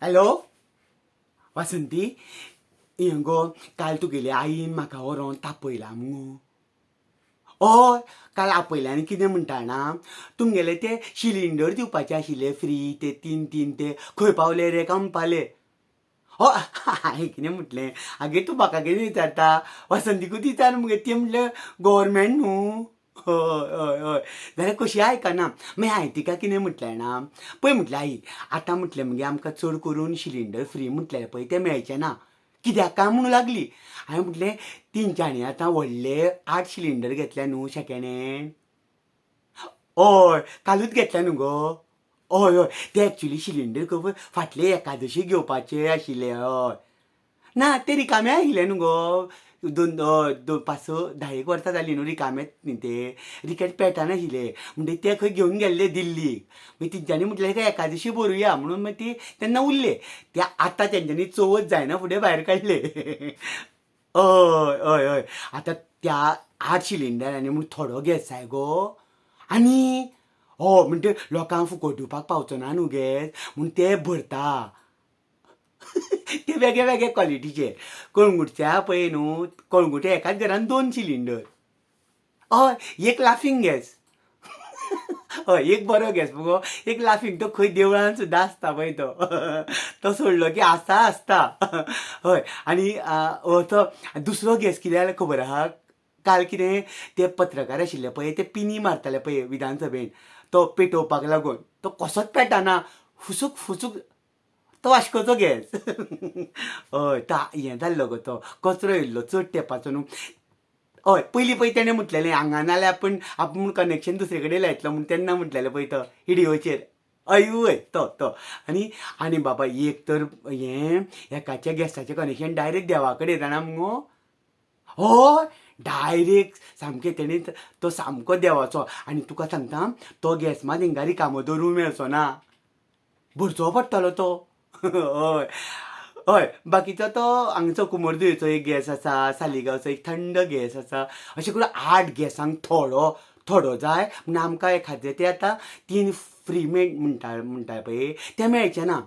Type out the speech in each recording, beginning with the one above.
Hello वासंती, हें गो काल तुगेली आईन म्हाका व्हरोन तापयला मुगो. हय, काल आपयलें आनी कितें म्हणटा ना, तुमगेले ते सिलिंडर दिवपाचे आशिल्ले फ्री, ते तीन ते खंय पावले रे काय म्हणपाले. हय हांवें कितें म्हटलें, आगे तूं म्हाका कितें विचारता, वासंतीकूच विचार मगे, ती म्हटलें गव्हर्मेंट न्हू. हय हय हय, जाल्यार कशी आयकना. मागीर हांवें तिका कितें म्हटलें ना, पळय म्हटलें आई, आतां म्हटलें मगे आमकां चड करून सिलिंडर फ्री म्हटलें पळय तें मेळचें ना. कित्याक काय म्हणूं लागली. हांवें म्हटलें तेंच्यांनी आतां व्हडले 8 सिलिंडर घेतल्या न्हू सेकेंड हँड. हय कालूच घेतल्या न्हू गो. हय हय, ते एक्चुली सिलिंडर खबर फाटले एकादशी घेवपाचे आशिल्ले. हय ना, ते रिकामे आयिल्ले न्हू गो. दोन 5-10 वर्सां जालीं न्हू रिकामेच न्ही ते, रिकेट पेटनाशिल्ले म्हणजे ते खंय घेवन गेल्ले दिल्लीक. मागीर तेंच्यांनी म्हटलें काय एकादशी भरुया म्हणून मागीर ती तेन्ना उरले. ते आतां तेंच्यांनी चवथ जायना फुडें भायर काडले. हय हय हय, आतां त्या 8 सिलिंडरांनी म्हूण थोडो गॅस जाय गो. आनी म्हणजे लोकांक फुकट दिवपाक पावचो ना न्हू गॅस, म्हूण ते भरता. ते वेगळे वेगळे क्वॉलिटीचे. कळंगूटचे पळय न्हू, कळंगूटे एकाच घरान 2 सिलिंडर. हय, एक लाफींग गॅस. हय, एक बरो गॅस मुगो, एक लाफींग. तो खंय देवळान सुद्दां आसता पळय तो. तो सोडलो की आसता. हय, आनी तो दुसरो गॅस कितें जाल्यार खबर आहा, काल कितें ते पत्रकार आशिल्ले पळय, ते पिनी मारताले पळय विधानसभेन, तो पेटोवपाक लागून तो कसोच पेटना, फुसूक तो वास्कोचो गॅस. हय, तो हें जाल्लो गो, तो कचरो येयल्लो चड तेंपाचो न्हू. हय, पयलीं पळय तेणें म्हटलेलें हांगा नाल्यार आपूण कनेक्शन दुसरे कडेन लायतलो म्हूण तेन्ना म्हटलेलें पळय तो हिडिओचेर. हय तो आनी बाबा एक तर हें एकाचें गॅसाचें कनेक्शन डायरेक्ट देवा कडेन जाणा मुगो. हय, डायरेक्ट सामकें तेणें तो सामको देवाचो. आनी तुका सांगता, तो गॅस मात हिंगा रिकामो दवरूंक मेळचो ना, भरचो पडटलो तो. हय हय, बाकीचो तो हांगचो कुंभरजुंवेचो एक गॅस आसा, सालिगांवचो एक थंड गॅस आसा. अशें करून 8 गॅसांक थोडो जाय म्हूण आमकां एखाद्रे ते आतां 3 फ्री म्हणटा पळय ते मेळचे ना.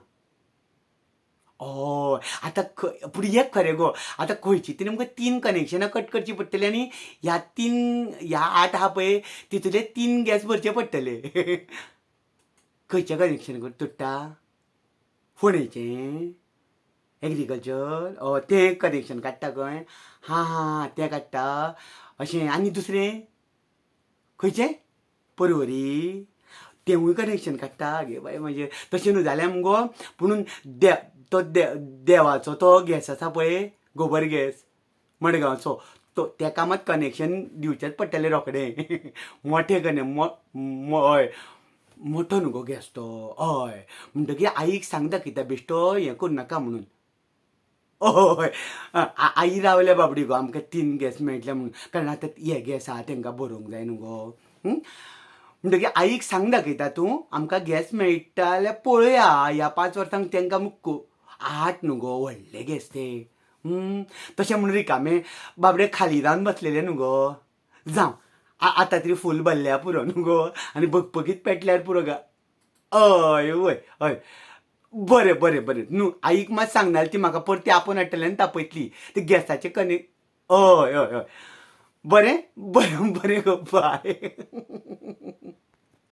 हय, आतां पूण एक खरें गो, आतां खंयची तरी आमकां 3 कनेक्शनां कट करची पडटलीं आनी ह्या 8 आहा पळय तितूंतले 3 गॅस भरचे पडटले. खंयचें कनेक्शन तुट्टा? फोणेचें एग्रीकल्चर, तें कनेक्शन काडटा खंय. हा तें काडटा. अशें आनी दुसरें खंयचें? परवरी, तेवूय कनेक्शन काडटा. आगे बाय, म्हणजे तशें न्हू जाल्यार मुगो, पुणून तो देवाचो तो गॅस आसा पळय, गोबर गॅस मडगांवचो, तेका मात कनेक्शन दिवचेंच पडटलें रोखडें. मोठें हय, मोठो न्हू गो गॅस तो. हय, म्हणटकीर आईक सांग दाखयता बेश्टो हें करूं नाका म्हणून. हय, आई रावल्या बाबडी गो, आमकां 3 गॅस मेळटले म्हणून. कारण आतां हे गॅस आहा तेंकां भरोंक जाय न्हू गो. म्हणटकीर आईक सांग दाखयता तूं, आमकां गॅस मेळटा जाल्यार पळोवया. ह्या 5 वर्सांक तेंकां 8 न्हू गो, व्हडले गॅस ते. तशें म्हणून रिकामे बाबडे खाली जावन बसलेले न्हू गो. जावं आतां तरी फूल भरल्यार पुरो न्हू गो, आनी भगभगीत पेटल्यार पुरो गा. हय वय हय, बरें न्हू. आईक मात सांग, नाल्यार ती म्हाका परती आपोवन हाडटली आनी तापयतली. ते गॅसाचें हय बरें गो, बाय.